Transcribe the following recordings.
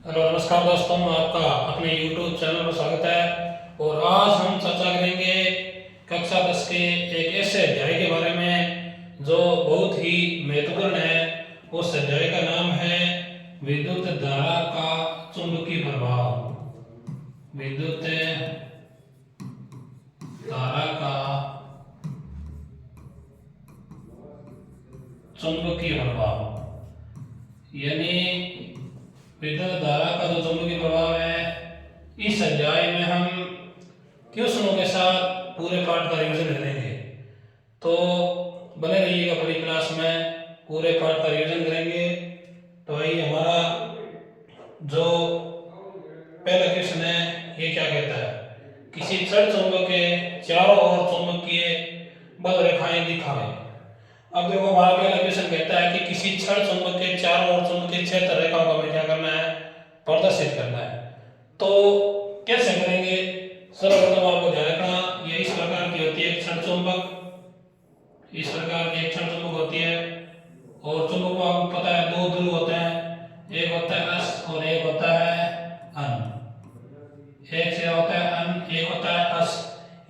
Hello नमस्कार दोस्तों, आपका अपने YouTube चैनल पर स्वागत है। और आज हम चर्चा करेंगे कक्षा 10 के एक ऐसे अध्याय के बारे में जो बहुत ही महत्वपूर्ण है। उस अध्याय का नाम है विद्युत धारा का चुंबकीय प्रभाव। विद्युत धारा का चुंबकीय प्रभाव, यानी विद्युत धारा का जो चुंबकीय प्रभाव है। इस अध्याय में हम क्वेश्चनों के साथ पूरे पाठ का रिवीजन करेंगे, तो बने रहिएगा पूरी क्लास में, पूरे पाठ का रिवीजन करेंगे। तो आइए, हमारा जो पहला क्वेश्चन है ये क्या कहता है, किसी छड़ चुंबक के चारों ओर चुंबकीय बल रेखाएं दिखाएं। अब देखो, हमारा पहला क्वेश्चन कहता है कि किसी छड़ चुंबक के चारों ओर चुंबकीय क्षेत्र रेखाओं का हमें क्या करना है, प्रदर्शित करना है। तो कैसे करेंगे, सर्वप्रथम आपको ध्यान रखना, ये इस प्रकार की होती है एक छड़ चुंबक। इस प्रकार की एक छड़ चुंबक होती है और चुंबक को आपको पता है दो ध्रुव होते हैं, एक होता है अस और एक होता है अन। एक से होता है अन, एक होता है अस।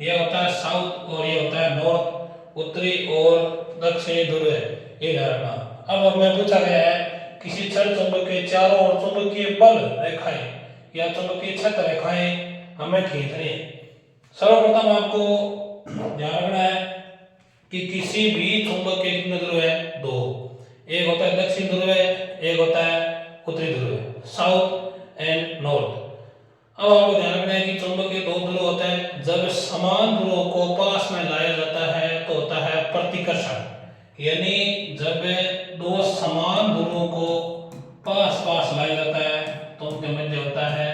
ये होता है साउथ और ये होता है नॉर्थ, उत्तरी और दक्षिणी ध्रुव है, ये ध्यान रखना। अब हमें पूछा गया है किसी छड़ चुंबक के चारों ओर चुंबकीय बल रेखाएं या चुंबकीय क्षेत्र रेखाएं हमें खींचनी है। सर्वप्रथम आपको ध्यान रखना है कि किसी भी चुंबक के कितने ध्रुव है, दो। एक होता है दक्षिण ध्रुव है, एक होता है उत्तरी ध्रुव है, साउथ एंड नॉर्थ। अब आपको ध्यान रखना है कि चुंबक के दो ध्रुव होते हैं, जब समान ध्रुवों को पास में लाया जाता है तो होता है प्रतिकर्षण। यानी जब दो समान ध्रुवों को पास पास लाया जाता है तो उनके मध्य होता है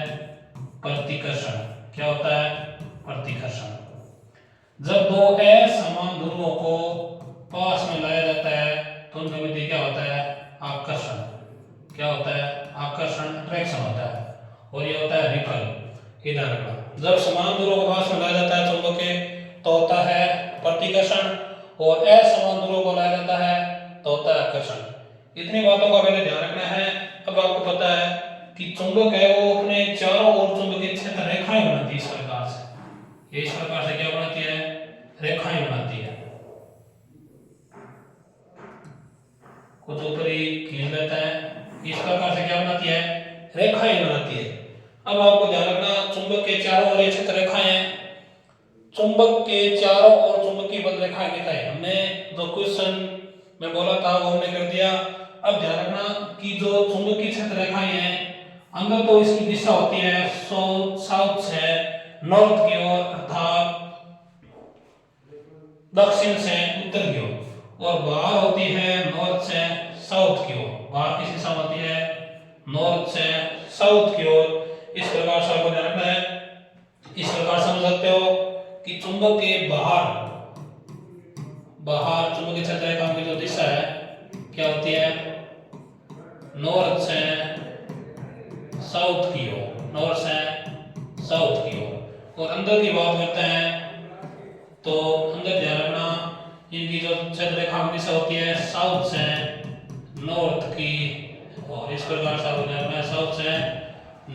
प्रतिकर्षण। क्या होता है? प्रतिकर्षण। जब दो असमान ध्रुवों को पास में लाया जाता है तो उनके मध्य क्या होता है? आकर्षण। क्या होता है? आकर्षण, अट्रैक्शन होता है। और ये होता है रिपल। इधर रखना, जब समान ध्रुवों को पास में लाया जाता है चुंबक के तो होता है प्रतिकर्षण, और असमान ध्रुवों को लाया जाता है तो होता है आकर्षण। इतनी बातों का पहले ध्यान रखना है। अब आपको पता है कि चुंबक है वो अपने चारों ओर चुंबकीय क्षेत्र रेखाएं बनाती है इस प्रकार से। ये इस प्रकार से क्या बनाती है? रेखाएं बनाती है। कुछ ऊपरी खींच लेता है, इस प्रकार से क्या बनाती है? रेखाएं बनाती है। अब आपको ध्यान रखना, चुंबक के चारों ओर ये क्षेत्र रेखाएं हैं। चुंबक के चारों ओर चुंबकीय बल रेखाएं दिखाई। हमने जो क्वेश्चन में बोला था वो हमने कर दिया। अब ध्यान रखना कि जो चुंबकीय क्षेत्र रेखाएं हैं, अंदर तो इसकी दिशा होती है साउथ से नॉर्थ की ओर, अर्थात दक्षिण से उत्तर की ओर, और बाहर होती है नॉर्थ से साउथ की ओर। बाहर किस दिशा में होती है? नॉर्थ से साउथ की ओर। इस प्रकार से आपको ध्यान रखना है। इस प्रकार समझ सकते हो कि चुंबक के बाहर चुंबकीय क्षेत्र रेखाओं की जो दिशा है क्या होती है? नॉर्थ से साउथ की ओर, नॉर्थ से साउथ की ओर। और अंदर की बात करते हैं तो अंदर ध्यान रखना, इनकी जो क्षेत्र रेखाओं की दिशा होती है साउथ से नॉर्थ की, और इस प्रकार से आपको ध्यान रखना है साउथ से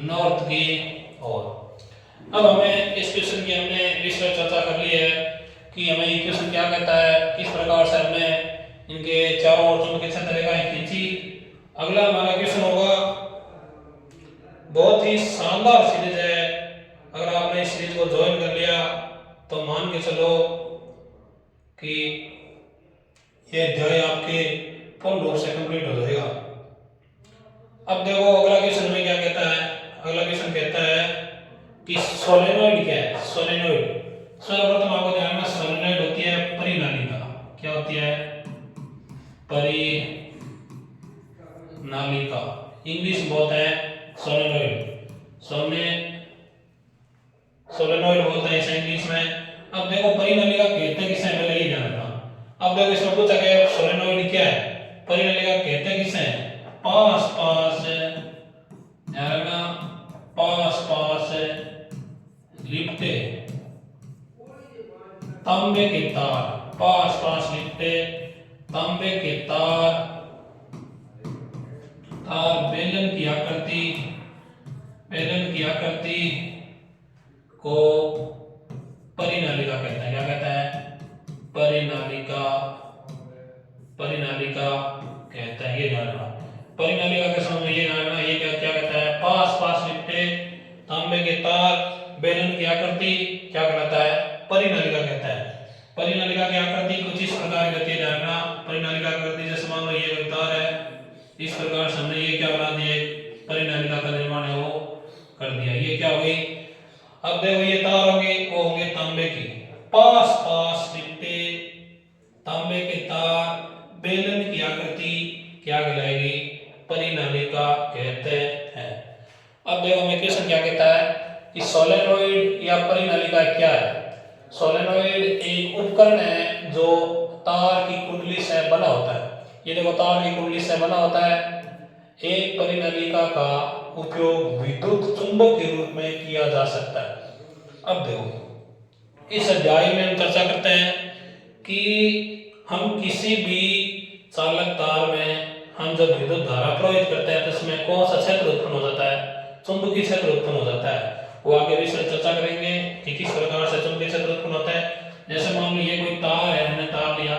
नॉर्थ की ओर। अब हमें इस क्वेश्चन की हमने विस्तृत चर्चा कर ली है कि हमें ये क्वेश्चन क्या कहता है, किस प्रकार से हमने इनके चारों ओर चुंबकीय क्षेत्र रेखाएं खींची। अगला हमारा क्वेश्चन होगा, बहुत ही शानदार सीरीज है। अगर आपने इस सीरीज को ज्वाइन कर लिया तो मान के चलो कि ये अध्याय आपके पूर्ण रूप से कंप्लीट हो जाएगा। अब देखो अगला क्वेश्चन में क्या कहता है। अगला क्वेश्चन कहता है कि सोलेनोइड क्या है? सोलेनोइड, सर्वप्रथम आपको ध्यान रखना, सोलेनोइड होती है परिनालिका। क्या होती है? परिनालिका। इंग्लिश बोलते हैं सोलेनोइड। सोलेनोइड बोलते हैं इसे इंग्लिश में। अब देखो परिनालिका कहते किसे हैं, पहले ये ध्यान रखना। अब देखो इसमें पूछा गया सोलेनोइड क्या है, परिनालिका कहते किसे हैं? पास पास, ध्यान रखना, पास पास लिपटे तांबे के तार, पास पास लिपटे तांबे के तार, तार बेलन की आकृति को परिनालिका कहते हैं। क्या कहते हैं? परिनालिका, परिनालिका कहते हैं। ये जानना, परिनालिका के समय ये जानना, ये क्या क्या कहता है? पास पास लिपटे तांबे के तार बेलन की आकृति क्या कहलाता है? परिनालिका कहता है। परिनालिका की आकृति कुछ इस प्रकार की होती है। जानना परिनालिका की आकृति, जैसे मान लो ये कोई तार है, इस प्रकार से हमने ये क्या बना दिया, परिनालिका का निर्माण है वो कर दिया। ये क्या हो गई? अब देखो ये तार होंगे, वो होंगे तांबे की, पास पास लिपटे तांबे के तार बेलन की आकृति क्या कहलाएगी? परिनालिका कहते हैं। अब देखो हमें क्वेश्चन क्या कहता है कि सोलेनोइड या परिनालिका क्या है? सोलेनोइड एक उपकरण है जो तार की कुंडली से बना होता है। ये देखो तार की कुंडली से बना होता है। एक परिनालिका का उपयोग विद्युत चुंबक के रूप में किया जा सकता है। अब देखो इस अध्याय में हम चर्चा करते हैं कि हम किसी भी चालक तार में हम जब विद्युत धारा प्रवाहित करते हैं तो इसमें कौन सा क्षेत्र उत्पन्न हो जाता है? चुंबकीय क्षेत्र उत्पन्न हो जाता है। वो आगे भी चर्चा करेंगे कि किस प्रकार से चुंबकीय क्षेत्र उत्पन्न होता है। जैसे मान लो ये कोई तार है, हमने तार लिया,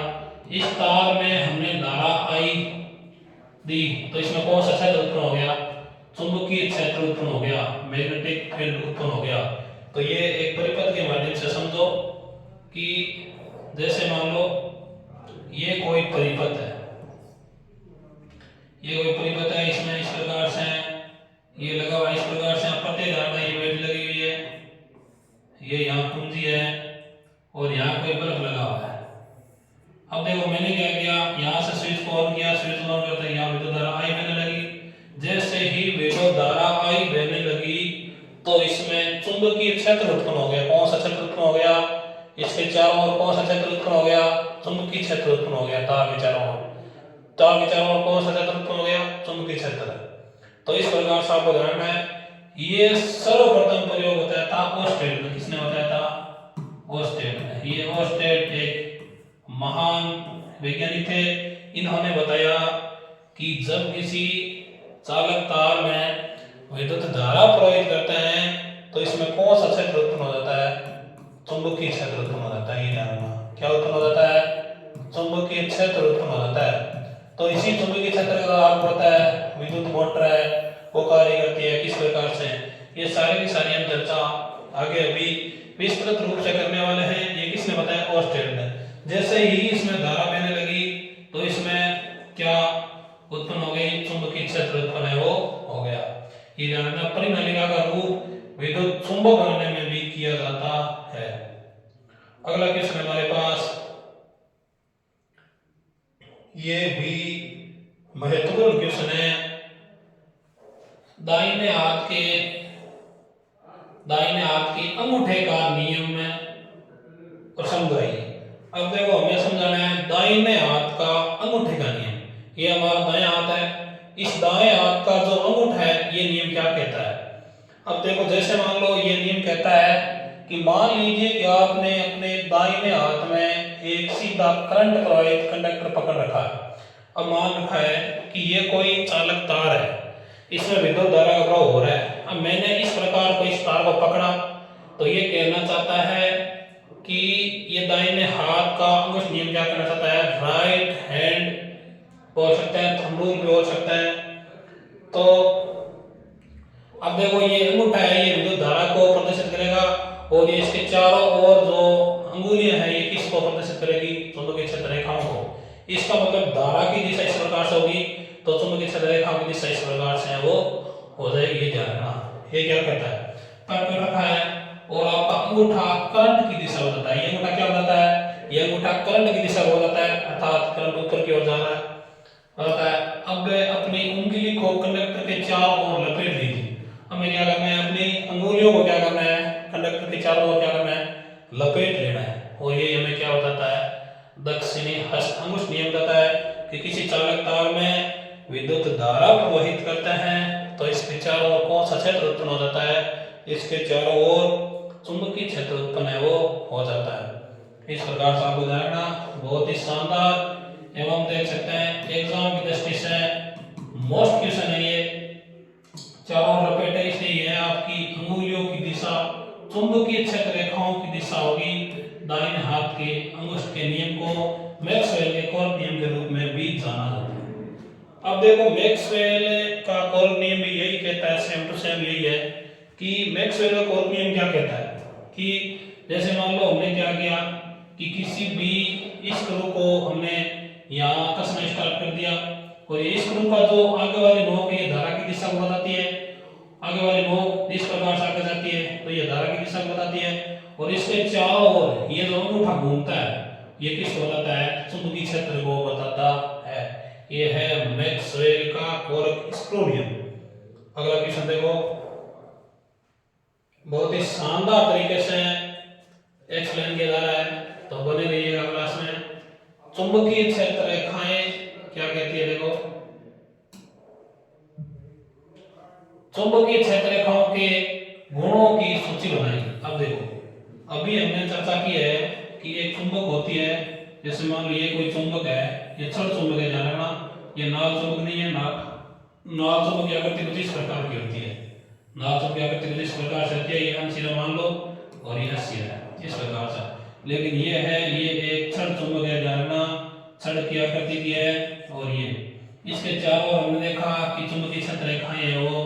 इस तार में हमने धारा आई दी तो इसमें कौन सा क्षेत्र उत्पन्न हो गया? चुंबकीय क्षेत्र उत्पन्न हो गया, मैग्नेटिक फील्ड उत्पन्न हो गया। तो ये एक परिपथ के माध्यम से समझो कि जैसे मान लो ये कोई परिपथ है, ये कोई परिपथ है, इसमें इस प्रकार से ये लगा हुआ, इस प्रकार से प्रत्येक धारा ये वेट लगी हुई है, ये यहाँ कुंजी है और यहाँ कोई बल्ब लगा हुआ है। अब देखो मैंने क्या किया, यहाँ से स्विच को ऑन किया, स्विच ऑन करते यहाँ विद्युत धारा आई बहने लगी। जैसे ही विद्युत धारा आई बहने लगी तो इसमें चुंबकीय क्षेत्र उत्पन्न हो गया। कौन सा क्षेत्र उत्पन्न हो गया? इसके चारों ओर कौन सा क्षेत्र उत्पन्न हो गया? चुंबकीय क्षेत्र उत्पन्न हो गया। तार के चारों ओर, तार के चारों ओर कौन सा क्षेत्र उत्पन्न हो गया? चुंबकीय क्षेत्र। तो इस प्रकार से आपको ध्यान है ये सर्वप्रथम प्रयोग होता है था ओस्टेड में। किसने बताया था? ओस्टेड में। ये ओस्टेड एक महान वैज्ञानिक थे। इन्होंने बताया कि जब किसी चालक तार में विद्युत धारा प्रवाहित करते हैं तो इसमें कौन सा क्षेत्र उत्पन्न हो जाता है? चुंबकीय क्षेत्र उत्पन्न हो जाता है। ये जानना, क्या उत्पन्न हो जाता है? चुंबकीय क्षेत्र उत्पन्न हो जाता है। तो इसी चुंबकीय क्षेत्र का आपको पता है विद्युत मोटर है वो कार्य करती है किस प्रकार से। ये सारी की सारी हम चर्चा आगे अभी विस्तृत रूप से करने वाले हैं। ये किसने बताया? ओस्टेड ने। जैसे ही इसमें धारा बहने लगी तो इसमें क्या उत्पन्न हो गई? चुंबकीय क्षेत्र उत्पन्न है वो हो गया। ये जानना परिनालिका का रूप विद्युत चुंबक बनाने में भी किया जाता है। अगला क्वेश्चन हमारे पास, ये भी महत्वपूर्ण क्वेश्चन है। दाहिने हाथ के अंगूठे का नियम और समझाइए। अब देखो हमें समझाना है दाहिने हाथ का अंगूठे का नियम। ये हमारा दायां हाथ है, इस दाएं हाथ का जो अंगूठा है ये नियम क्या कहता है? अब देखो जैसे मान लो ये नियम कहता है कि मान लीजिए कि आपने अपने दाहिने हाथ में एक सीधा करंट प्रवाहित कंडक्टर पकड़ रखा है। अब मान रखा है कि ये कोई चालक तार है, इसमें विद्युत धारा का प्रवाह हो रहा है। अब मैंने इस प्रकार को इस तार को पकड़ा तो ये कहना चाहता है कि ये दाहिने हाथ का अंगूठा नियम क्या कहना चाहता है? राइट हैंड बोल सकते हैं, थंब रूल भी बोल सकते हैं। तो अब देखो ये अंगूठा है, ये विद्युत धारा को प्रदर्शित करेगा और ये इसके चारों ओर जो अंगुलियां हैं ये किसको प्रदर्शित करेगी? चुंबकीय क्षेत्र रेखाओं को। इसका मतलब धारा की दिशा इस प्रकार से होगी तो चुंबकीय क्षेत्र रेखाओं की दिशा इस प्रकार से है वो हो जाएगी। ये जानना, ये क्या कहता है? पकड़ रखा है और आपका अंगूठा करंट की दिशा हो जाता है। ये अंगूठा क्या हो जाता है? ये अंगूठा करंट की दिशा हो जाता है, अर्थात करंट ऊपर की ओर जा रहा है होता है। अब अपनी उंगली को कंडक्टर के चारों ओर लपेट लीजिए। हमें क्या करना है? अपनी अंगुलियों को क्या करना है? कंडक्टर के चारों ओर क्या करना है? लपेट लेना है। और ये हमें क्या बताता है? दक्षिणी हस्त अंगुष्ठ नियम बताता है कि किसी चालक तार में विद्युत धारा प्रवाहित करते हैं तो इसके चारों ओर कौन सा क्षेत्र उत्पन्न हो जाता है? इसके चारों ओर चुंबकीय क्षेत्र उत्पन्न है वो हो जाता है। इस प्रकार से आपको जानना बहुत ही शानदार एवं देख सकते हैं एग्जाम की दृष्टि से मोस्ट क्वेश्चन है ये। चारों ओर लपेटे इसलिए ये है आपकी अंगुलियों की दिशा चुंबकीय क्षेत्र रेखाओं की दिशा होगी दाहिने हाथ के अंगुष्ठ के नियम को मैक्सवेल के कोर्क नियम के रूप में भी जाना जाता है। अब देखो मैक्सवेल का कोर्क नियम भी यही कहता है, सेम टू सेम यही है कि मैक्सवेल का कोर्क नियम क्या कहता है कि जैसे मान लो हमने क्या किया कि किसी भी स्क्रू को हमने यहाँ कसना स्टार्ट कर दिया और ये स्क्रू का जो आगे वाली नोक ये धारा की दिशा को बताती है, आगे वाली नोक जिस प्रकार से आगे जाती है तो ये धारा की दिशा को बताती है और इसके चारों ओर ये जो अंगूठा घूमता है ये किसको बताता है, चुंबकीय क्षेत्र को बताता है। ये है मैक्सवेल का कोर्क स्क्रू नियम। अगला क्वेश्चन देखो, बहुत ही शानदार तरीके से एक्सप्लेन किया जा रहा है तो बने रहिएगा क्लास में। चुंबकीय क्षेत्र रेखाएं क्या कहती है, देखो चुंबकीय क्षेत्र रेखाओं के गुणों की सूची बनाई। अब देखो अभी हमने चर्चा की है कि एक चुंबक होती है, जैसे मान लो ये कोई चुंबक है, ये छड़ चुंबक है, जान लेना ये नाल चुंबक नहीं है। नाल चुंबक की आकृति कुछ इस प्रकार की होती है, नाल चुंबक की आकृति कुछ इस प्रकार से होती है, ये अनसीधा मान लो और ये सीधा इस प्रकार से। लेकिन ये है ये एक छड़ चुंबक है, जानना छड़ की आकृति की है और ये इसके चारों ओर हमने देखा कि चुंबकीय क्षेत्र रेखाएं है वो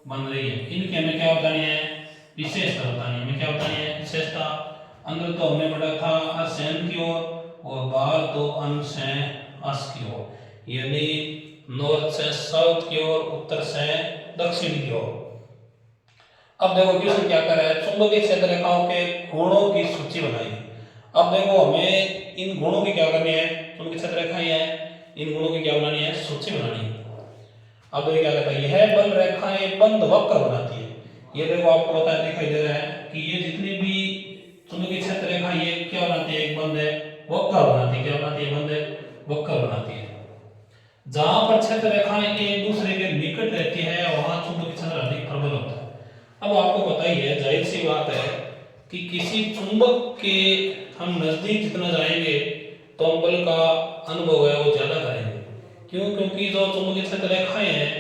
बन रही है। इनके हमें क्या बतानी है, विशेषता बतानी है। हमें क्या बतानी है, विशेषता। अंदर तो हमने पढ़ा था असन की ओर और बाहर तो अन से अस की ओर, यानी नॉर्थ से साउथ की ओर, उत्तर से दक्षिण की ओर। अब देखो क्वेश्चन क्या कर रहा है, चुंबकीय क्षेत्र रेखाओं के गुणों की सूची बनाई। अब देखो हमें इन गुणों की क्या करनी है, चुंबकीय क्षेत्र रेखाएं हैं, इन गुणों की क्या बनानी है, सूची बनानी है। अब देखो क्या कहता है, यह बल रेखाएं बंद वक्र बनाती है। ये देखो आपको पता है, दिखाई दे रहा है कि ये जितनी भी चुंबकीय क्षेत्र रेखा ये क्या बनाती है, एक बंद है वक्र बनाती है। क्या बनाती है, बंद है वक्र बनाती है। जहां पर क्षेत्र रेखाएं एक दूसरे के निकट रहती है वहां चुंबकीय क्षेत्र अधिक प्रबल होता है। अब आपको पता ही है, जाहिर सी बात है कि किसी चुंबक के हम नजदीक जितना जाएंगे तो हम बल का अनुभव है वो ज्यादा करेंगे। क्यों, क्योंकि जो चुंबकीय क्षेत्र रेखाएं हैं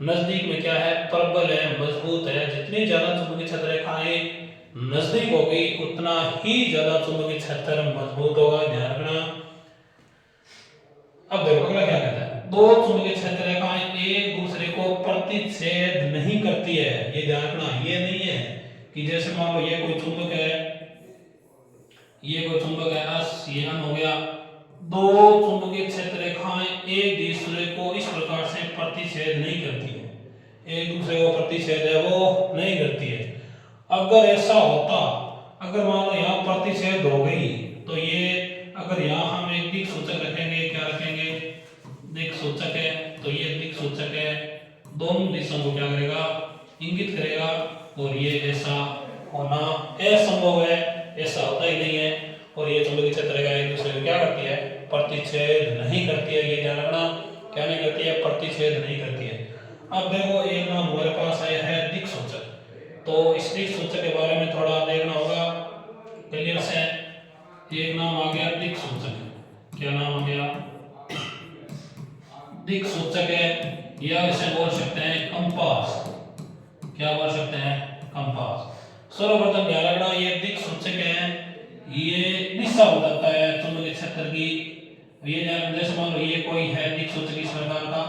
नजदीक में क्या है, प्रबल है, मजबूत है। जितनी ज्यादा चुंबकीय क्षेत्र रेखाएं नजदीक होगी उतना ही ज्यादा चुंबकीय क्षेत्र मजबूत होगा, ध्यान रखना। अब देखो अगला क्या कहता है, दो चुंबकीय क्षेत्र रेखाएं एक दूसरे को प्रतिच्छेद नहीं करती है। ये ध्यान रखना, ये नहीं है कि जैसे मान लो ये कोई चुंबक है, ये कोई चुंबक है एस, ये एन हो गया, दो चुंबकीय क्षेत्र रेखाएं एक दूसरे को इस प्रकार से प्रतिच्छेद नहीं करती है, एक दूसरे को प्रतिच्छेद है वो नहीं करती है। अगर ऐसा होता, अगर मान लो यहाँ प्रतिच्छेद हो गई तो ये, अगर यहाँ हम एक दिक् सूचक रखेंगे, क्या रखेंगे, दिक् सूचक है, तो ये दिक् सूचक है, दोनों दिशाओं को क्या करेगा, इंगित करेगा। और ये ऐसा होना असंभव है, ऐसा होता ही नहीं है। और ये चुंबकीय क्षेत्र रेखा एक दूसरे को क्या करती है, प्रतिच्छेद नहीं करती है। ये ध्यान रखना, क्या नहीं करती है, प्रतिच्छेद नहीं करती है। अब देखो एक नाम हमारे पास आया है दिक् सूचक, तो इस दिक् सूचक के बारे में थोड़ा देखना होगा क्लियर से। एक नाम आ गया दिक् सूचक, क्या नाम आ गया, दिक् सूचक है, या इसे बोल सकते हैं कंपास। क्या बोल सकते हैं, कंपास। सर्वप्रथम ध्यान रखना, ये दिक् सूचक है, ये दिशा बताता है चुंबकीय क्षेत्र की। ये जैसे मान लो ये कोई है दिक् सूचक इस प्रकार का।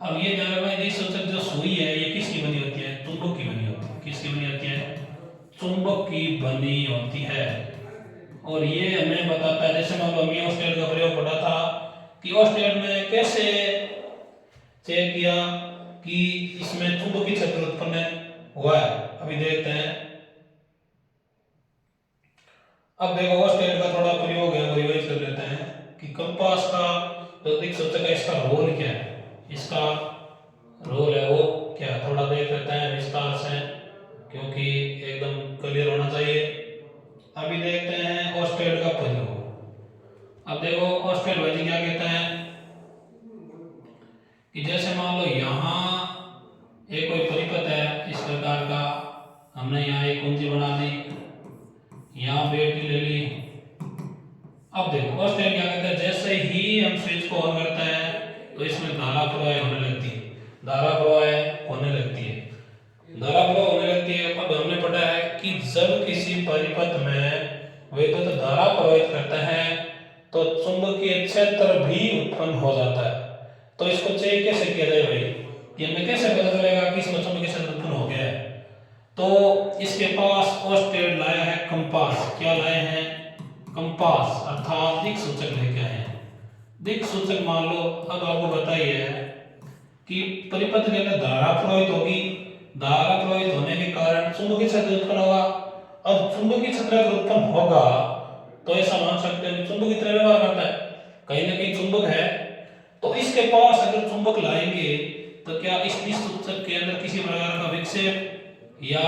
अब ये ध्यान रखना, दिक् सूचक जो सुई है ये किसकी बनी होती है, चुंबक की बनी होती है। किसकी बनी होती है, चुंबक की बनी होती है। और ये हमें बताता है, जैसे मान लो हमने ऑस्टेट का प्रयोग पढ़ा था कि ऑस्टेट में कैसे चेक किया कि इसमें चुंबकीय क्षेत्र उत्पन्न हुआ है, अभी देखते हैं। अब देखो ऑस्टेट का थोड़ा प्रयोग है वो रिवाइज कर लेते हैं कि कंपास का जो दिक् सूचक है इसका रोल क्या है, इसका रोल है वो क्या, थोड़ा देख लेते हैं विस्तार से क्योंकि एकदम क्लियर होना चाहिए। अभी देखते हैं ऑस्टेट का प्रयोग। अब देखो ऑस्टेट भाई क्या कहता है कि जैसे मान लो यहाँ एक कोई परिपथ है इस प्रकार का, हमने यहाँ एक कुंजी बना दी, यहाँ बैटरी ले ली। अब देखो ऑस्टेट क्या कहता है, जैसे ही हम स्विच को ऑन करते हैं तो इसमें धारा प्रवाह होने लगती है, धारा प्रवाह होने लगती है, धारा प्रवाह होने लगती है। अब हमने पढ़ा है कि जब किसी परिपथ में विद्युत धारा प्रवाहित करता है तो चुंबकीय क्षेत्र भी उत्पन्न हो जाता है। तो इसको चेक कैसे किया जाए भाई, कि हमें कैसे पता चलेगा कि इसमें चुंबकीय क्षेत्र उत्पन्न हो गया है? तो इसके पास ओस्टेड लाया है कंपास। क्या लाए हैं? कंपास, अर्थात दिक सूचक लेके आए हैं। दिक सूचक मान लो, अब आपको बताइए कि परिपथ के अंदर धारा प्रवाहित होगी, धारा प्रवाहित होने के कारण चुंबकीय क्षेत्र उत्पन्न होगा। अब चुंबकीय क्षेत्र अगर उत्पन्न होगा तो ऐसा मान सकते हैं कि चुंबक की तरह व्यवहार करता है, कहीं ना कहीं चुंबक है। तो इसके पास अगर चुंबक लाएंगे तो क्या इस सूचक के अंदर किसी प्रकार का विक्षेप या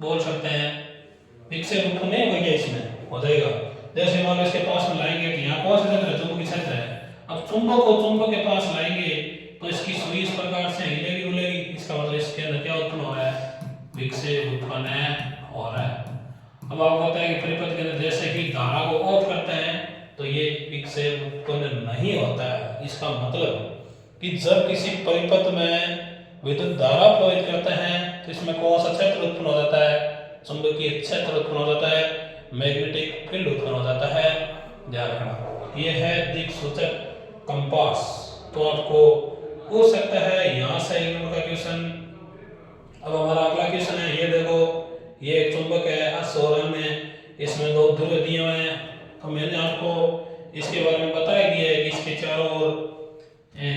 बोल सकते हैं विक्षेप उत्पन्न नहीं होगा? इसमें हो जाएगा। जैसे मान लो इसके पास में लाएंगे कि यहाँ कौन सा क्षेत्र है? चुंबकीय क्षेत्र है। अब चुंबक को चुंबक के पास लाएंगे तो इसकी सुई इस प्रकार से हिलेगी डुलेगी, इसका मतलब इसके अंदर क्या उत्पन्न हो रहा है? विक्षेप उत्पन्न हो रहा है। अब आपको पता है कि परिपथ के अंदर जैसे ही धारा को ऑफ करते हैं तो ये विक्षेप उत्पन्न नहीं होता है। इसका मतलब कि जब किसी परिपथ में विद्युत धारा प्रवाहित करते हैं तो इसमें कौन सा क्षेत्र उत्पन्न हो जाता है? चुंबकीय क्षेत्र उत्पन्न हो जाता है, मैग्नेटिक फील्ड उत्पन्न हो जाता है। ध्यान रखना, ये है दिक सूचक कंपास। तो आपको पूछ सकता है यहाँ से एक नंबर का क्वेश्चन। अब हमारा अगला क्वेश्चन है, ये देखो, ये एक चुंबक है अस और एन में, इसमें दो ध्रुव दिए हुए हैं। तो मैंने आपको इसके बारे में बता ही दिया है कि इसके चारों ओर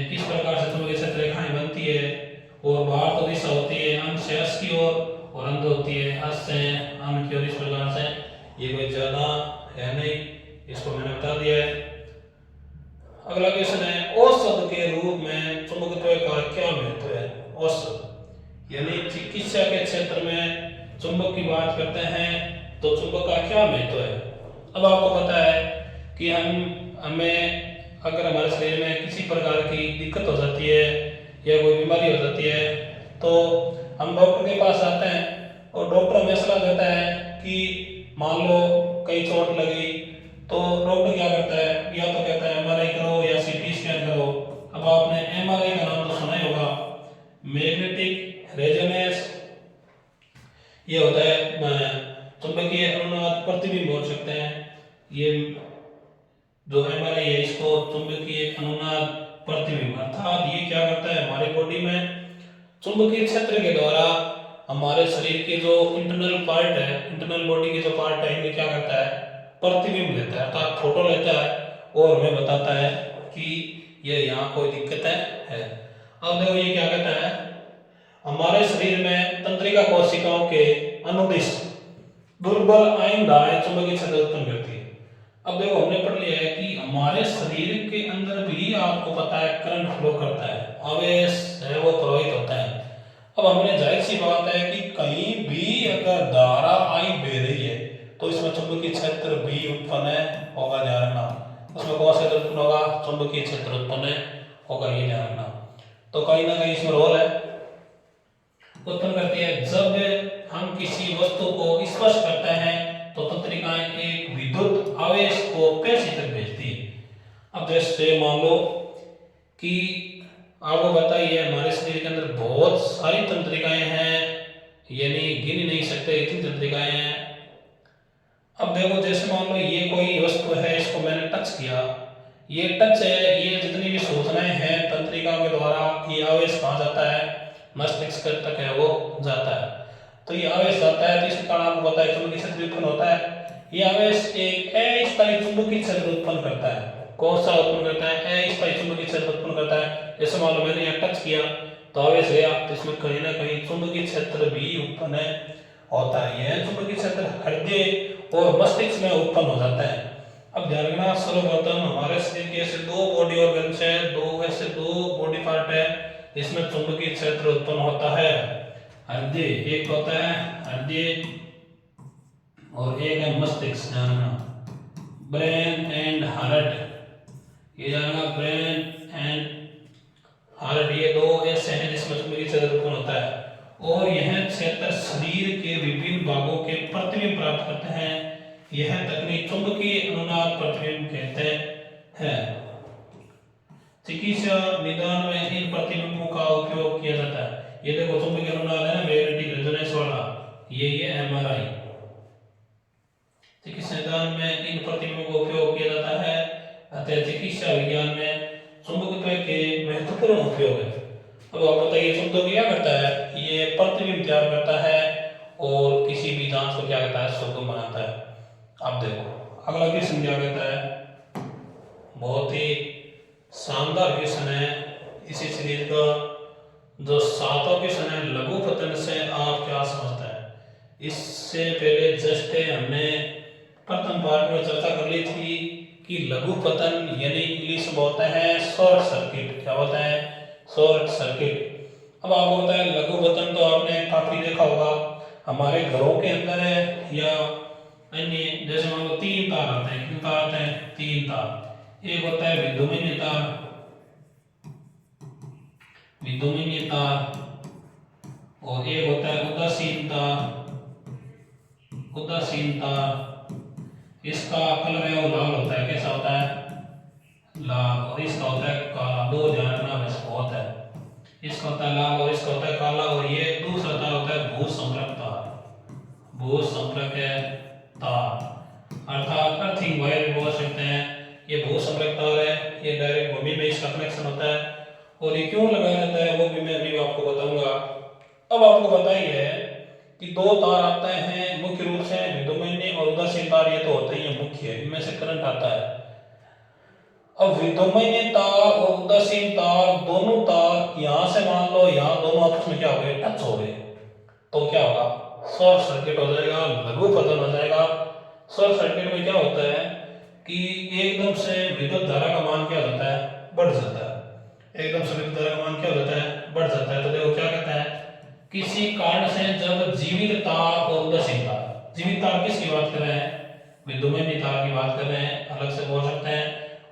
किस प्रकार से चुंबकीय क्षेत्र रेखाएं बनती है, और बाहर तो दिशा होती है अन से अस की ओर और अंदर होती है अस से अन की ओर। इस प्रकार से ये कोई ज्यादा है नहीं, इसको मैंने बता दिया है। अगला क्वेश्चन है, औसत के रूप में चुंबकत्व का क्या महत्व है? औसत यानी चिकित्सा के क्षेत्र में चुंबक की बात करते हैं तो चुंबक का क्या महत्व है? अब आपको पता है कि हमें अगर हमारे शरीर में किसी प्रकार की दिक्कत हो जाती है या कोई बीमारी हो जाती है तो हम डॉक्टर के पास जाते हैं और डॉक्टर हमें सलाह देता है कि मान लो कहीं चोट लगी तो डॉक्टर क्या करता है? या तो कहता है एमआरआई करो या सीटी स्कैन करो। अब आपने एमआरआई का नाम तो सुना ही होगा, मैग्नेटिक रेजोनेंस। ये होता है चुंबकीय अनुनाद प्रतिबिंब बोल सकते हैं। ये जो एमआरआई है इसको चुंबकीय अनुनाद प्रतिबिंब, अर्थात ये क्या करता है? हमारे बॉडी में चुंबकीय क्षेत्र के द्वारा हमारे शरीर के जो इंटरनल पार्ट है, इंटरनल बॉडी के जो पार्ट है, इनमें क्या करता है? प्रतिबिंब लेता है, अर्थात फोटो लेता है और हमें बताता है कि ये यहाँ कोई दिक्कत है। अब देखो ये क्या कहता है, हमारे शरीर में तंत्रिका कोशिकाओं के अनुदिश दुर्बल आयन धाराएं चुंबकीय क्षेत्र उत्पन्न करती है। अब देखो हमने पढ़ लिया है कि हमारे शरीर के अंदर भी आपको पता है करंट फ्लो करता है, आवेश है वो प्रवाहित होता है। अब हमने जाहिर सी बात है कि कहीं भी अगर धारा आई बह रही है तो इसमें चुंबकीय क्षेत्र भी उत्पन्न होगा। ध्यान रखना, उसमें कौन सा क्षेत्र उत्पन्न होगा? चुंबकीय क्षेत्र उत्पन्न होगा, ये ध्यान रखना। तो कहीं ना कहीं इसमें रोल है, उत्पन्न करती है। जब हम किसी वस्तु को स्पर्श करते हैं तो तंत्रिकाएं एक विद्युत आवेश को पेशी तक भेजती है। अब जैसे मान लो कि आपको बताइए हमारे शरीर के अंदर बहुत सारी तंत्रिकाएं हैं, यानी गिन नहीं सकते इतनी तंत्रिकाएं हैं। अब देखो जैसे मान लो ये कोई वस्तु है, इसको मैंने टच किया, ये टच है, ये जितनी भी सूचनाएं हैं तंत्रिकाओं के द्वारा, ये आवेश कहाँ जाता है? मस्तिष्क तक है वो जाता है। तो ये आवेश जाता है तो इसके कारण आपको पता है चुंबकीय क्षेत्र उत्पन्न होता है। ये आवेश एक अस्थायी चुंबकीय क्षेत्र उत्पन्न करता है। कौन सा उत्पन्न करता है? अस्थायी चुंबकीय क्षेत्र उत्पन्न करता है। जैसे मान लो मैंने यहाँ टच किया तो आवेश गया, तो इसमें कहीं ना कहीं चुंबकीय क्षेत्र भी उत्पन्न होता है। यह चुंबकीय क्षेत्र हृदय और मस्तिष्क में उत्पन्न हो जाता है। अब ध्यान रखना, सर्वप्रथम हमारे शरीर के ऐसे दो बॉडी ऑर्गन्स है, दो बॉडी पार्ट है इसमें चुंबकीय क्षेत्र उत्पन्न होता है। हृदय एक होता है हृदय और एक है मस्तिष्क। ध्यान रखना, ब्रेन एंड हार्ट, ये जानना ब्रेन एंड हार्ट, ये दो ऐसे हैं जिसमें चुंबकीय क्षेत्र उत्पन्न होता है। और यह क्षेत्र शरीर के विभिन्न भागों के प्रतिबिंब प्राप्त करते हैं। यह तकनीक चुंबकीय अनुनाद प्रतिबिंब कहते हैं। चिकित्सा निदान में इन प्रतिबिंबों का उपयोग किया जाता है। ये देखो चुंबकीय अनुनाद है ना, मैग्नेटिक रेजोनेंस वाला, ये एमआरआई, महत्वपूर्ण उपयोग है। अब आप बताइए शब्दों क्या करता है, ये प्रतिबिंब तैयार करता है और किसी भी जांच को क्या कहता है, शुद्ध बनाता है। अब देखो अगला क्वेश्चन क्या कहता है, बहुत ही शानदार क्वेश्चन है इसी सीरीज का। जो सातवां क्वेश्चन है, लघु पतन से आप क्या समझते हैं। इससे पहले जस्ट हमने प्रथम पार्ट में चर्चा कर ली थी कि लघु पतन यानी इंग्लिश में होता है शॉर्ट सर्किट। क्या होता है, शॉर्ट सर्किट। अब आपको पता है लघु पतन तो आपने काफी देखा होगा हमारे घरों के अंदर है या अन्य, जैसे मान लो तीन तार आते हैं। कितने तार आते हैं, तीन तार। एक होता है विद्युमन्य तार, विद्युमन्य तार, और एक होता है उदासीन तार, उदासीन तार। इसका कलर है वो लाल होता है। कैसा होता है, लाल। और इसका होता है काला। दो ध्यान रखना, इसका होता है, इसका होता है लाल और इसका होता है काला। और ये दूसरा तार होता है भू संपर्क तार, भू संपर्क तार, अर्थात अर्थिंग वायर भी बोल सकते हैं। ये भू संपर्क तार है, ये डायरेक्ट भूमि में इसका कनेक्शन होता है। और ये क्यों लगाया जाता है वो भी मैं अभी आपको बताऊंगा। अब आपको पता ही है कि दो तार आते हैं मुख्य रूप से, विद्युमन्य और उदासीन तार। ये तो होते ही है मुख्य, इनमें से करंट आता है। अब विद्युमन्य तार और उदासीन तार, दोनों तार यहां से मान लो यहाँ दोनों आपस में क्या हो गए, टच हो गए, तो क्या होगा, शॉर्ट सर्किट हो जाएगा, लघु पतन हो जाएगा। शॉर्ट सर्किट में क्या होता है कि एकदम से विद्युत धारा का मान क्या हो जाता है, बढ़ जाता है। एकदम से विद्युत धारा का मान क्या हो जाता है, बढ़ जाता है। तो देखो क्या कहता है, किसी कारण से जब जीवित तार और उदासीन तार, जीवित तार किसकी बात कर रहे हैं, विद्युमन्य तार की बात कर रहे हैं, अलग से बोल सकते हैं।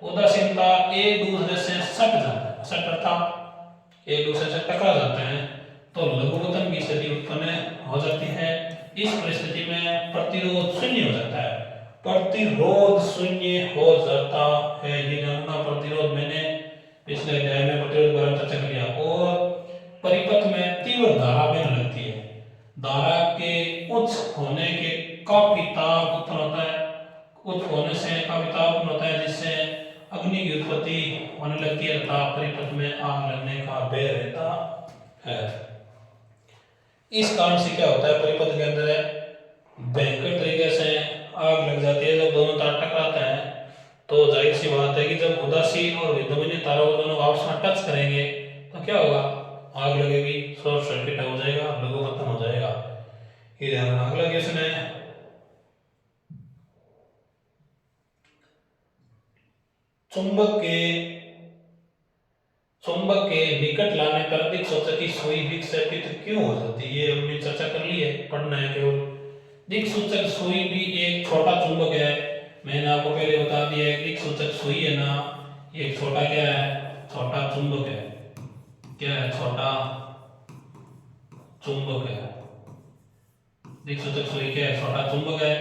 उदासीन तार एक दूसरे से सट जाते हैं, सट अर्थात एक दूसरे से टकरा जाते हैं, तो लघु पतन की स्थिति उत्पन्न हो जाती है। इस परिस्थिति में प्रतिरोध शून्य हो जाता है, प्रतिरोध शून्य हो जाता है। ये जानना, प्रतिरोध मैंने पिछले अध्याय में प्रतिरोध बारे में चर्चा कर लिया। और परिपथ में तीव्र धारा बहने लगती है, धारा के उच्च होने के काफी ताप उत्पन्न होता है, उच्च होने से काफी ताप उत्पन्न होता है, जिससे अग्नि की उत्पत्ति होने लगती है तथा परिपथ में आग लगने का भय रहता है। इस कारण से क्या होता है, परिपथ के अंदर भयंकर तरीके से आग लग जाती है जब दोनों तार टकराते हैं। तो जाहिर सी बात है कि जब उदासीन और विद्युमन्य तारों को दोनों आपस में टच करेंगे तो क्या होगा, आग लगेगी, शॉर्ट सर्किट हो जाएगा, लघु पतन हो जाएगा। ये ध्यान रखना। अगला क्वेश्चन है, चुंबक के निकट लाने पर अधिक सोचा कि सुई विक्षेपित क्यों हो जाती है। ये हमने चर्चा कर ली है, पढ़ना है केवल। दिक्सूचक सुई भी एक छोटा चुंबक है। मैंने आपको पहले बता दिया है, दिक्सूचक सुई है ना, ये छोटा क्या है, छोटा चुंबक है। क्या है, छोटा चुंबक है। दिक्सूचक सुई क्या है, छोटा चुंबक है।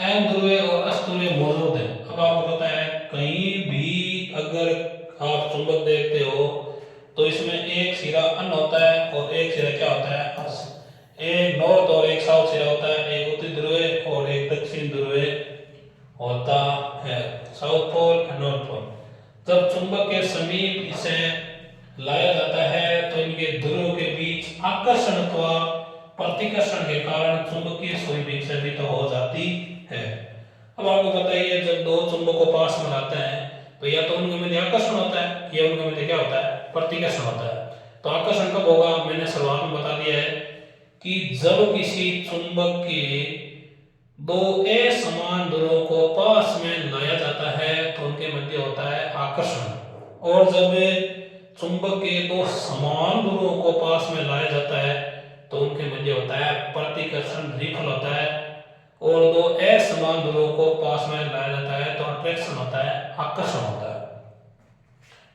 एन ध्रुवीय और अस ध्रुवीय मौजूद है। अब आपको पता है कहीं भी अगर आप चुंबक देखते हो तो इसमें एक सिरा अन होता है और एक सिरा क्या होता है, अस। एक नॉर्थ और एक साउथ सिरा होता है, एक उत्तरी ध्रुवीय और एक दक्षिण ध्रुवीय होता है, साउथ पोल और नॉर्थ पोल। जब चुंबक के समीप इसे लाया जाता है तो इनके ध्रुवों के बीच आकर्षण अथवा प्रतिकर्षण के कारण चुंबकीय सुई विक्षेपित हो जाती है। अब आपको पता ही है जब दो चुंबक को पास में लाते हैं तो या तो उनके मध्य आकर्षण होता है या उनके मध्य क्या होता है, प्रतिकर्षण होता है। तो आकर्षण कब होगा, मैंने शुरुआत में बता दिया है कि जब किसी चुंबक के दो असमान ध्रुवों को पास में लाया जाता है तो उनके मध्य होता है आकर्षण। और जब चुंबक के दो समान ध्रुवों को पास में लाया जाता है तो उनके मध्य होता है प्रतिकर्षण, रिपल होता है। और दो असमान ध्रुवों को पास में लाया जाता है तो अट्रैक्शन होता है, आकर्षण होता है।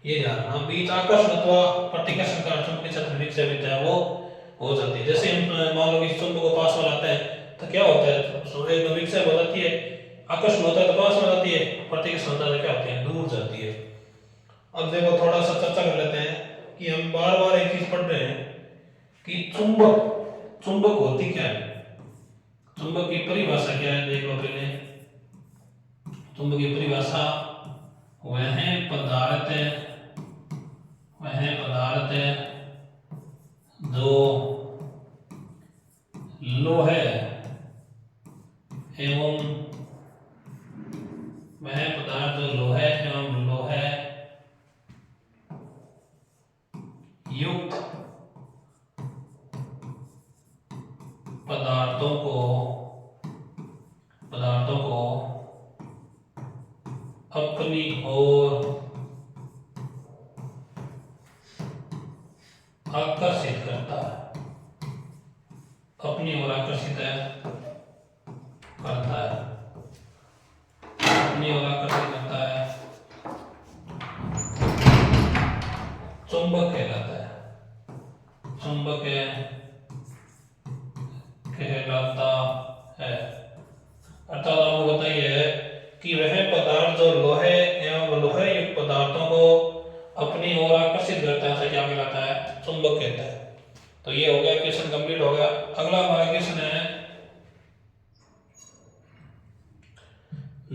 ये ध्यान रखना, बीच आकर्षण अथवा प्रतिकर्षण का चुंबकीय क्षेत्र विक्षेपित है वो हो जाती है। जैसे हम मान लो कि चुंबक को पास में लाते हैं तो क्या होता है, एक दो विक्षेप हो जाती है, आकर्षण होता है तो पास में जाती है, प्रतिकर्षण होता है तो क्या होती है, दूर जाती है। अब देखो थोड़ा सा चर्चा कर लेते हैं कि हम बार बार एक चीज पढ़ रहे हैं कि चुंबक होती क्या है, चुंबक की परिभाषा क्या है। देख लो पहले, चुंबक की परिभाषा वह है पदार्थ वह पदार्थ जो लोहे एवं वह पदार्थ जो लोहे एवं लोहे युक्त पदार्थों को अपनी ओर आकर्षित करता है, अपनी ओर आकर्षित करता है, अपनी ओर आकर्षित करता है, चुंबक कहलाता है, चुंबक कहलाता है। अर्थात आपको बताइए कि वह पदार्थ जो लोहे एवं लोहे युक्त पदार्थों को अपनी ओर आकर्षित करता है, क्या कहलाता है? चुंबक कहता है। तो ये हो गया, क्वेश्चन कंप्लीट हो गया। अगला हमारा क्वेश्चन है,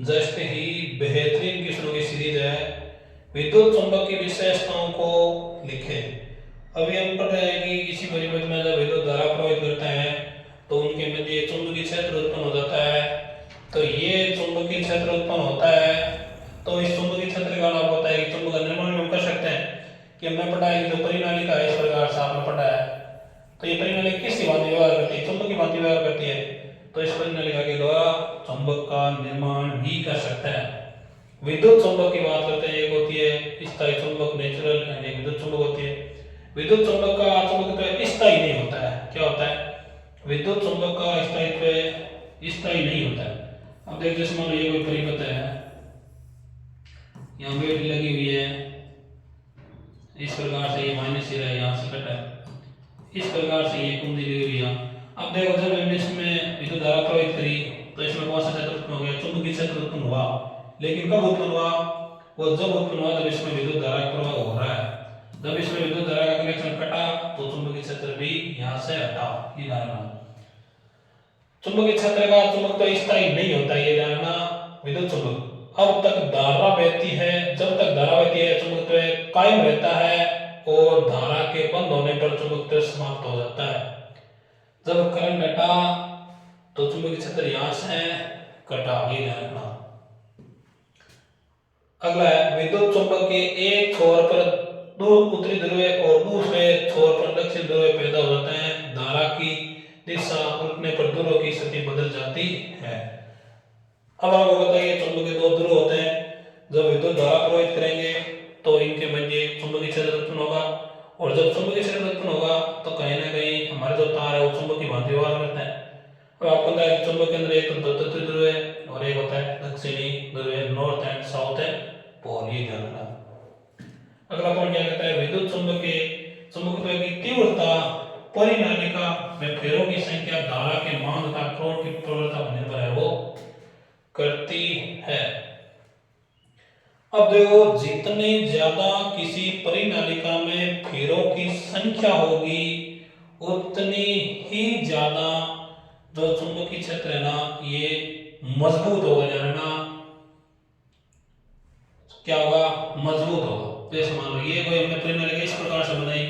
जैसे ही बेहतरीन क्वेश्चनों की सीरीज है, विद्युत चुंबक की विशेषताओं को लिखें। अभी हम पढ़ रहे हैं कि किसी परिपथ में जब विद्युत धारा प्रवाहित करते हैं तो उनके मध्य चुंबकीय क्षेत्र उत्पन्न हो जाता है। तो ये चुंबकीय क्षेत्र उत्पन्न होता है, तो इस चुंबकीय क्षेत्र का नाम होता है कि चुंबक का निर्माण हम कर सकते हैं कि हमने पढ़ा है कि जो परिनालिका है, इस प्रकार से आपने पढ़ा है। तो ये परिनालिका किसकी भांति व्यवहार करती है? चुंबक की भांति व्यवहार करती है। तो इस परिनालिका के द्वारा चुंबक का निर्माण भी कर सकते हैं। विद्युत चुंबक की बात करते हैं, एक होती है स्थायी चुंबक, नेचुरल, यानी विद्युत चुंबक होती है। विद्युत चुंबक का चुंबकत्व स्थायी नहीं होता है। क्या होता है? विद्युत चुंबक का स्थायित्व स्थायी नहीं होता है। अब देखिए, जैसे मान लो ये कोई परिपथ है, यहाँ वेट लगी हुई है, इस प्रकार से ये माइनस सिरा है, यहाँ से कट है, इस प्रकार से ये कुंडी लगी हुई है। अब देखो, जब हमने इसमें विद्युत धारा प्रवाहित करी तो इसमें कौन सा क्षेत्र उत्पन्न हो गया? चुंबकीय क्षेत्र उत्पन्न हुआ। लेकिन कब उत्पन्न हुआ? वो जब उत्पन्न हुआ जब इसमें विद्युत धारा का प्रवाह हो रहा है। जब इसमें विद्युत धारा का कनेक्शन कटा तो चुंबकीय क्षेत्र भी यहाँ से हटा। ये जानना, चुंबकीय क्षेत्र का चुंबक तो स्थायी नहीं होता, ये जानना। विद्युत चुंबक अब तक धारा बहती है, जब तक धारा बहती है चुंबकत्व कायम रहता है, और धारा के बंद होने पर चुंबकत्व समाप्त हो जाता है। जब करंट हटा तो चुंबकीय क्षेत्र यहाँ से कटा। ये जानना। अगला है, विद्युत चुंबक के एक छोर पर दो उत्तरी ध्रुव और दूसरे छोर पर दक्षिण ध्रुव पैदा हो जाते हैं। धारा की दिशा उल्टने पर ध्रुव की स्थिति बदल जाती है। अब आपको बताइए, चुंबक के दो ध्रुव होते हैं। जब विद्युत धारा प्रवाहित करेंगे तो इनके मध्य चुंबकीय क्षेत्र उत्पन्न होगा, और जब चुंबकीय क्षेत्र उत्पन्न होगा तो कहीं ना कहीं हमारे जो तार है वो चुंबक की भांति व्यवहार करते हैं। अब आपको पता है कि चुंबक के अंदर एक तो उत्तरी ध्रुव है और एक होता है दक्षिणी ध्रुव, नॉर्थ एंड साउथ है पोल। ये ध्यान रखना। अगला पॉइंट क्या कहता है? विद्युत चुंबक के चुंबकत्व की तीव्रता परिनालिका में फेरों की संख्या, धारा के मान तथा कोण की प्रवणता पर निर्भर है, वो करती है। अब देखो, जितने ज्यादा किसी परिनालिका में फेरों की संख्या होगी उतनी ही ज्यादा जो चुंबकीय क्षेत्र है ना, ये मजबूत होगा। जानना, क्या होगा? मजबूत होगा। जैसे मान लो ये कोई हमने परिनालिका इस प्रकार से बनाई,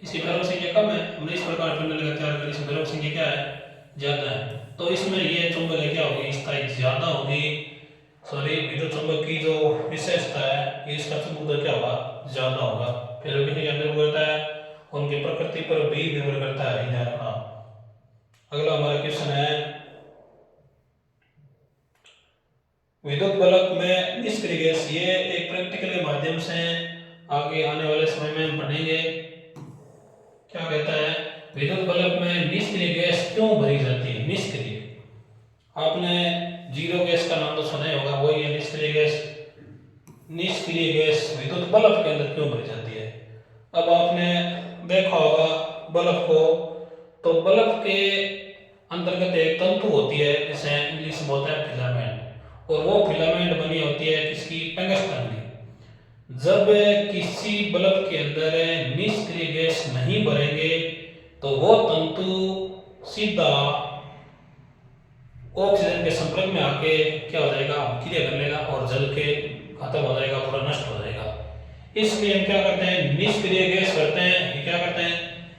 इसकी फेरों संख्या कम है, हमने इस प्रकार परिनालिका तैयार करी, इसकी फेरों संख्या क्या है? ज्यादा है। तो इसमें ये चुंबक है क्या होगी? स्थायी ज्यादा होगी। सॉरी, विद्युत चुंबक की जो विशेषता है, इसका चुंबकत्व क्या होगा? ज्यादा होगा। फेरों की संख्या निर्भर करता है, उनकी प्रकृति पर भी निर्भर करता है। ध्यान रखना। अगला हमारा क्वेश्चन है, विद्युत बल्ब में निष्क्रिय गैस। ये एक प्रैक्टिकल के माध्यम से आगे आने वाले समय में हम पढ़ेंगे। क्या कहता है? विद्युत बल्ब में निष्क्रिय गैस क्यों भरी जाती है? निष्क्रिय, आपने जीरो गैस का नाम तो सुना ही होगा, वही है निष्क्रिय गैस। निष्क्रिय गैस विद्युत बल्ब के अंदर क्यों भरी जाती है? अब आपने देखा होगा बल्ब को, तो बल्ब के अंतर्गत एक तंतु होती है, जिसे इंग्लिश में बोलते हैं फिलामेंट, और वो फिलामेंट बनी होती है किसकी? टंगस्टन की। जब किसी बल्ब के अंदर निष्क्रिय गैस नहीं भरेंगे तो वो तंतु सीधा ऑक्सीजन के संपर्क में आके क्या हो जाएगा? क्रिया कर लेगा और जल के खत्म हो जाएगा, पूरा नष्ट हो जाएगा। इसलिए हम क्या करते हैं, निष्क्रिय गैस भरते हैं। ये क्या करते हैं,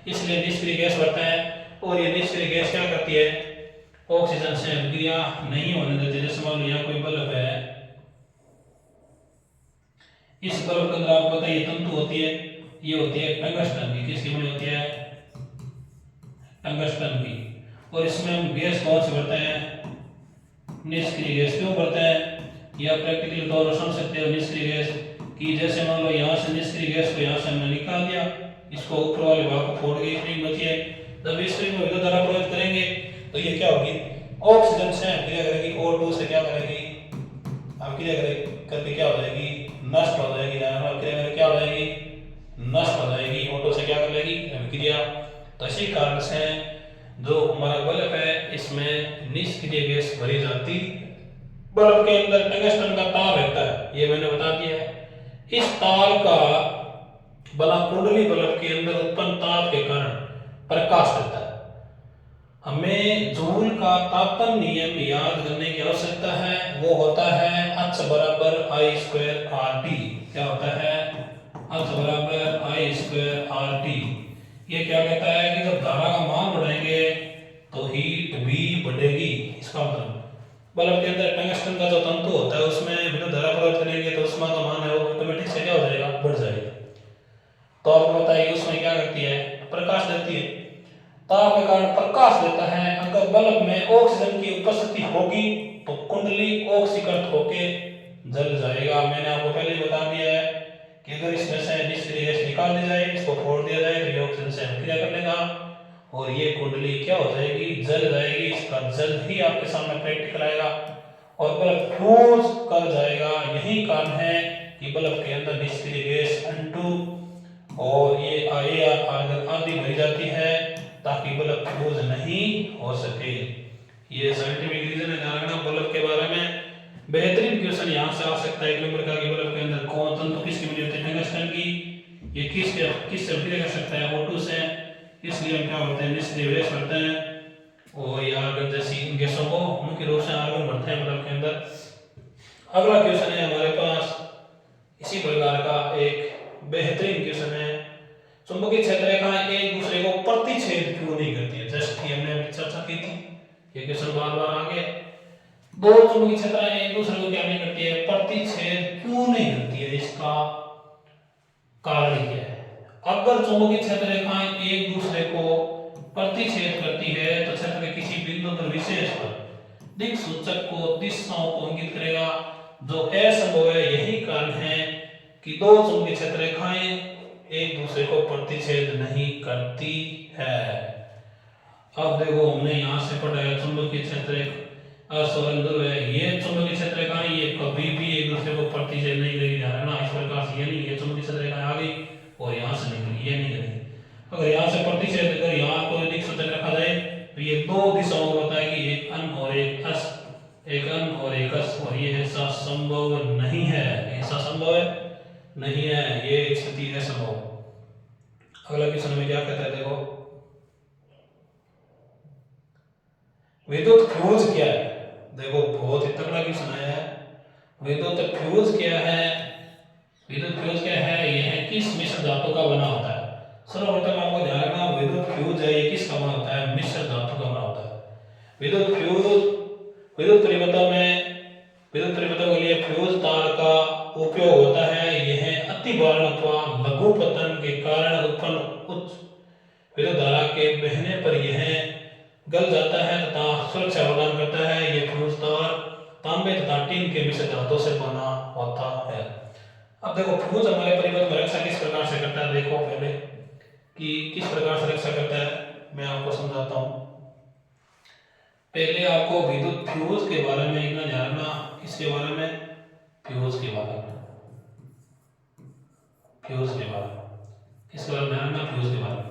इसलिए निष्क्रिय गैस भरते हैं। और ये निष्क्रिय गैस क्या करती है, ऑक्सीजन से अभिक्रिया नहीं होने देती। जैसे मान लो यहाँ कोई बल्ब है, इस बल्ब के अंदर आपको पता है ये तंतु होती है, ये होती है टंगस्टन की। किसकी बनी होती है, टंगस्टन की। और इसमें हम गैस कौन सी भरते हैं, निष्क्रिय गैस। क्यों भरते हैं, या प्रैक्टिकली तौर पर समझ सकते हो निष्क्रिय गैस की। जैसे मान लो यहाँ से निष्क्रिय गैस को यहाँ से हमने निकाल दिया, इसको ऊपर वाले भाग को फोड़ के स्प्रिंग बची है। जब इस स्प्रिंग में विद्युत धारा प्रवाहित करेंगे तो ये क्या होगी, ऑक्सीजन से अभिक्रिया करेगी, O2 से क्या करेगी, अभिक्रिया करके क्या हो जाएगी, नष्ट हो जाएगी। अभिक्रिया करके क्या हो जाएगी, नष्ट हो जाएगी। O2 से क्या कर लेगी, अभिक्रिया। तो इसी कारण से जो हमारा बल्ब है इसमें निष्क्रिय गैस भरी जाती। बल्ब के अंदर टंगस्टन का तार रहता है, ये मैंने बता दिया है। इस तार का बला कुंडली बल्ब के अंदर उत्पन्न ताप के कारण प्रकाश देता है। हमें जूल का तापन नियम याद करने की आवश्यकता है, वो होता है H बराबर I²RT। क्या होता है, H बराबर I²RT। ये क्या कहता है कि जब धारा का मान बढ़ाएंगे तो हीट भी बढ़ेगी। इसका मतलब बल्ब के अंदर टंगस्टन का जो तंतु होता है उसमें विद्युत धारा प्रवाहित करेंगे तो उसमें का मान है वो ऑटोमेटिक से क्या हो जाएगा, बढ़ जाएगा। तो आपको पता है उसमें क्या करती है, प्रकाश देती है। ताप के कारण प्रकाश देता है। अगर बल्ब में ऑक्सीजन की उपस्थिति होगी तो कुंडली ऑक्सीकृत होके जल जाएगा। मैंने आपको पहले ही बता दिया है कि अगर इसमें से निष्क्रिय गैस निकाल दी जाए, इसको फोड़ दिया जाए तो ये ऑक्सीजन से अभिक्रिया कर लेगा और ये कुंडली क्या हो जाएगी, जल जाएगी। इसका जल्द ही आपके सामने प्रैक्टिकल आएगा और बल्ब फ्यूज कर जाएगा। यही कारण है कि बल्ब के अंदर निष्क्रिय गैस N2 और ये आर्गन आदि भरी जाती है ताकि बल्ब फ्यूज नहीं हो सके। ये साइंटिफिक रीजन है। ध्यान रखना बल्ब के बारे में बेहतरीन क्वेश्चन यहाँ से आ सकता है। एक नंबर का कि बल्ब के अंदर कौन तंतु किसकी बनी होती है, टंगस्टन की। ये किससे अभिक्रिया कर सकता है, O2 से। इसलिए हम क्या करते हैं, निष्क्रिय गैस भरते हैं और ये आर्गन जैसी इन गैसों को मुख्य रूप से आर्गन भरते हैं बल्ब के अंदर। अगला क्वेश्चन है हमारे पास इसी प्रकार का एक बेहतरीन क्वेश्चन है, चुंबकीय क्षेत्र रेखाएं एक दूसरे को प्रतिच्छेद क्यों नहीं करती है। जस्ट ही हमने अभी चर्चा की थी, ये क्वेश्चन बार बार आ गए। दो चुंबकीय क्षेत्र एक दूसरे को क्या नहीं करती है, प्रतिच्छेद क्यों नहीं करती है, इसका कारण क्या है। अगर चुंबकीय क्षेत्र रेखाएं एक दूसरे को प्रतिच्छेद करती है तो क्षेत्र के किसी बिंदु पर विशेष पर दिक्सूचक को दिशाओं को इंगित करेगा जो असंभव है। यही कारण है कि दो चुंबकीय क्षेत्र रेखाएं एक दूसरे को प्रतिच्छेद नहीं करती है। अब देखो हमने यहाँ से पढ़ा है चुंबकीय क्षेत्र असंबंध है। ये चुंबकीय क्षेत्र रेखाएं ये कभी भी एक दूसरे को प्रतिच्छेद नहीं करेगी। ध्यान रखना इस प्रकार से, ये नहीं ये चुंबकीय क्षेत्र रेखाएं आ गई और यहाँ से निकली, ये नहीं करेगी। अगर यहाँ से प्रतिच्छेद अगर यहाँ कोई दिक्सूचक रखा जाए तो ये दो दिशाओं को बताएगी, एक अन और एक अस, एक अन और एक अस। और ये ऐसा संभव नहीं है, ऐसा संभव है नहीं है, ये स्थिति है संभव। अगला क्वेश्चन में क्या कहता है, देखो विद्युत फ्यूज क्या है। देखो बहुत ही तगड़ा क्वेश्चन आया है। विद्युत फ्यूज क्या है, विद्युत फ्यूज क्या है, यह किस मिश्र धातु का बना होता है। सर्वप्रथम आपको ध्यान रखना विद्युत फ्यूज है ये किसका बना होता है, मिश्र धातु का बना होता है। विद्युत फ्यूज विद्युत परिपथों के लिए फ्यूज तार का उपयोग होता है। यह अतिभारण अथवा लघु पतन के कारण उत्पन्न उच्च विद्युत धारा के बहने पर यह गल जाता है तथा सुरक्षा प्रदान करता है। यह फ्यूज तार तांबे तथा टिन के मिश्र धातु से बना होता है। अब देखो फ्यूज हमारे परिपथ में रक्षा किस प्रकार से करता है। देखो पहले कि किस प्रकार से रक्षा करता है मैं आपको समझाता हूँ। पहले आपको विद्युत फ्यूज के बारे में इतना जानना, किसके बारे में, फ्यूज के बारे में, फ्यूज के बारे में, किसके बारे में जानना, फ्यूज के बारे में।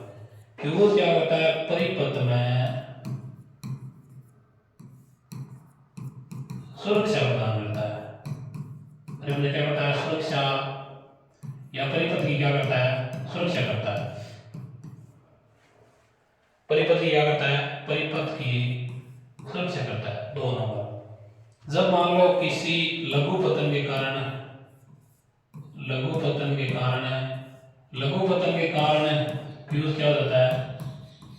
फ्यूज क्या करता है, परिपथ में सुरक्षा प्रदान करता है। परिपथ क्या करता है, सुरक्षा, या परिपथ की क्या करता है, सुरक्षा करता है। परिपथ की क्या करता है, परिपथ की सुरक्षा करता है। 2 नंबर, जब मान लो किसी लघु पतन के कारण लघु पतन के कारण फ्यूज क्या हो जाता है,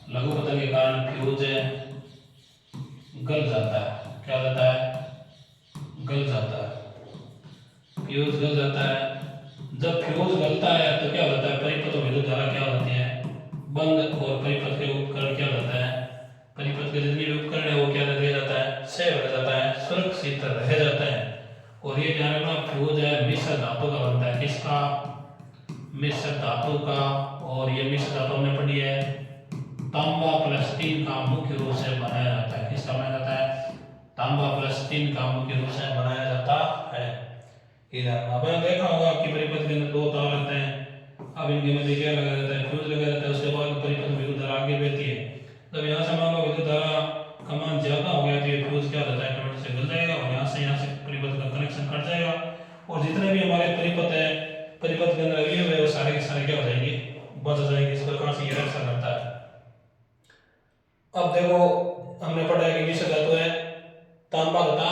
लघु पतन के कारण फ्यूज गल जाता है। क्या हो जाता है, गल जाता है, फ्यूज गल जाता है। जब फ्यूज गलता है तो क्या हो जाता है, परिपथ और विद्युत धारा क्या हो जाती है, बंद, और परिपथ के उपकरण क्या हो जाता है, परिपथ के जितने भी उपकरण है वो क्या रह जाता है, क्षय हो जाता है, सुरक्षित रह जाता है। और ये ध्यान रखना, फ्यूज है मिश्र धातु का बनता है। किसका, मिश्र धातु का। और ये मिश्र धातु हमने पढ़ी है, तांबा प्लस टिन का मुख्य रूप से बनाया जाता है। किसका बनाया जाता है, तांबा प्लस टिन का मुख्य रूप से बनाया जाता है। इधर आपने देखा होगा कि परिपथ के अंदर दो तार रहते हैं, अब इनके मध्य क्या लगा रहता है, फ्यूज लगा रहता है। उसके बाद परिपथ में विद्युत धारा आगे बहती है। जब यहाँ से मान लो विद्युत धारा का मान ज्यादा हो गया तो ये फ्यूज क्या होता है, टमाटर से गल जाएगा और यहाँ से परिपथ का कनेक्शन कट जाएगा। और जितने भी हमारे परिपथ है, परिपथ के अंदर अवयव है, वो सारे के सारे क्या हो जाएंगे, बच जाएंगे। इस प्रकार से ये ऐसा करता है। अब देखो हमने पढ़ा है कि मिश्र धातु है तांबा तथा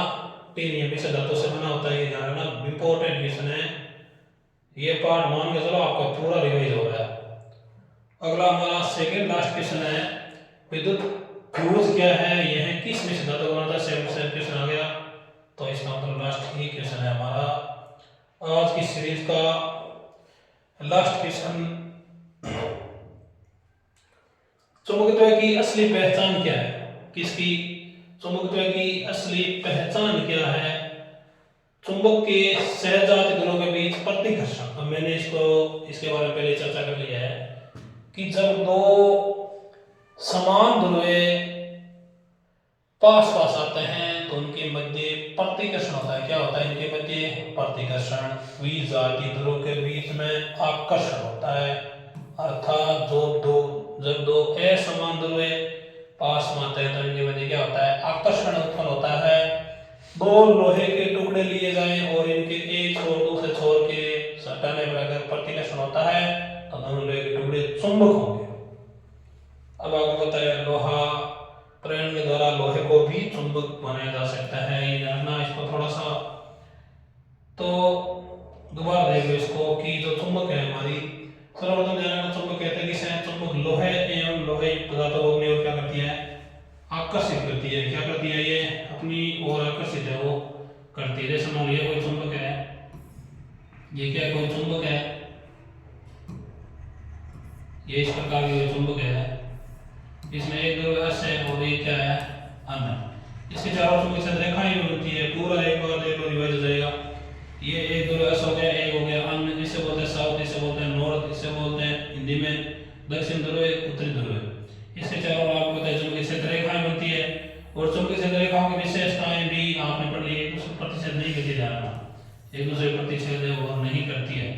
टिन, ये मिश्र धातु से बना होता है। ये ध्यान रखना, इंपॉर्टेंट क्वेश्चन है ये। पार्ट मान के चलो आपका पूरा रिवाइज हो गया। अगला हमारा सेकंड लास्ट क्वेश्चन है, विद्युत फ्यूज क्या है, यह किस मिश्र धातु का बना था। सेम क्वेश्चन आ गया। तो इसका मतलब लास्ट ही क्वेश्चन है हमारा आज की सीरीज का लास्ट क्वेश्चन। चुंबकत्व की असली पहचान क्या है, किसकी, चुंबकत्व की असली पहचान क्या है, चुंबक के सहजात ध्रुवों के बीच प्रतिकर्षण। अब मैंने इसके बारे में पहले चर्चा कर लिया है कि जब दो समान ध्रुवें पास पास आते हैं तो उनके मध्य प्रतिकर्षण होता है। क्या होता है इनके मध्य, प्रतिकर्षण। विजातीय ध्रुवों के बीच में आकर्षण होता है। अर्थात जब दो असमान ध्रुवें पास में आते हैं तो इनके मध्य क्या होता है, आकर्षण उत्पन्न होता है। दो लोहे के टुकड़े लिए जाएं और इनके एक छोर दूसरे छोर के सटाने पर अगर प्रतिकर्षण होता है तो दोनों लोहे के टुकड़े चुंबक होंगे। अब आपको पता है लोहा प्रेरण के द्वारा लोहे को भी चुंबक बनाया जा सकता है। ये जानना इसको थोड़ा सा, तो दोबारा देख लो इसको कि जो चुंबक है हमारी, सर्वप्रथम जानना चुंबक कहते हैं किसे, चुंबक लोहे एवं लोहे पदार्थों को अपनी ओर क्या करती है, आकर्षित करती है। क्या करती है, ये अपनी ओर आकर्षित है वो करती है। जैसे मान लीजिए कोई चुंबक है, ये क्या कोई चुंबक है, ये इस प्रकार की चुंबक है, इसमें एक ध्रुव एस है और एक क्या है, अन। इसके चारों चुंबकीय क्षेत्र रेखाएं बनती है। पूरा एक बार रिवाइज हो जाएगा। ये एक ध्रुव एस हो गया, एक हो गया अन, इसे बोलते हैं साउथ, इसे बोलते हैं नॉर्थ, इसे बोलते हैं हिंदी में दक्षिण ध्रुव, उत्तरी ध्रुव। इसके चारों आपको पता है चुंबकीय क्षेत्र रेखाएं बनती है। और चुंबकीय क्षेत्र रेखाओं की विशेषताएं भी आपने पढ़ ली। एक दूसरे प्रतिच्छेद नहीं करती, जानना एक दूसरे प्रतिच्छेद है वो नहीं करती है।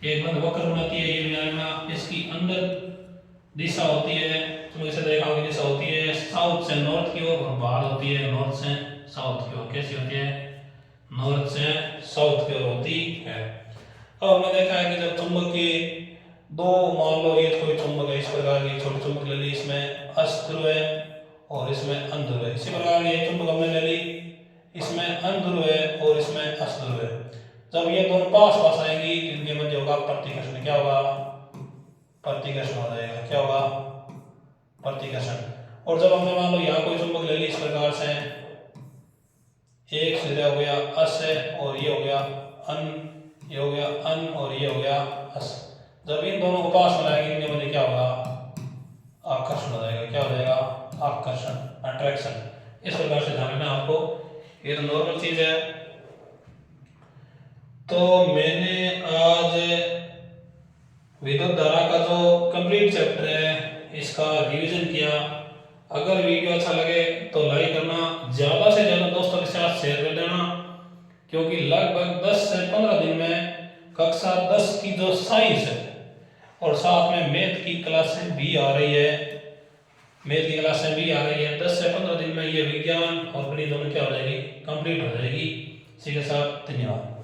एक बंद वक्र बनाती है, ये भी जानना। इसकी अंदर दिशा होती है, चुंबकीय क्षेत्र रेखाओं की दिशा होती है साउथ से नॉर्थ की ओर और बाहर होती है नॉर्थ से साउथ की ओर। कैसी होती है, नॉर्थ से साउथ की ओर होती है। अब हमने देखा है कि जब चुंबक की दो, मान लो ये कोई चुंबक है, इस प्रकार की छोटी चुंबक ले ली, इसमें अस ध्रुव है और इसमें अन ध्रुव है। इसी प्रकार ये चुंबक हमने ले ली, इसमें अन ध्रुव है और इसमें अस ध्रुव है। जब ये दोनों पास पास आएंगी इनके मध्य होगा प्रतिकर्षण। क्या होगा, प्रतिकर्षण हो जाएगा। क्या होगा, प्रतिकर्षण। और जब हमने मान लो यहाँ कोई चुंबक ले ली इस प्रकार से, एक सिरा हो गया अस है और ये हो गया अन, ये हो गया अन और ये हो गया अस। जब इन दोनों को पास मिलाएंगे इनके मध्य क्या होगा, आकर्षण हो जाएगा। क्या हो जाएगा, आकर्षण, अट्रैक्शन। इस प्रकार से ध्यान रखना आपको, ये तो नॉर्मल चीज है। तो मैंने आज विद्युत धारा का जो कंप्लीट चैप्टर है इसका रिवीजन किया। अगर वीडियो अच्छा लगे तो लाइक करना, ज्यादा से ज्यादा दोस्तों के साथ शेयर कर देना, क्योंकि लगभग 10 से 15 दिन में कक्षा 10 की जो साइंस है और साथ में मैथ की क्लासें भी आ रही है, 10 से 15 दिन में ये विज्ञान और गणित दोनों क्या हो जाएगी, कंप्लीट हो जाएगी। इसी के साथ धन्यवाद।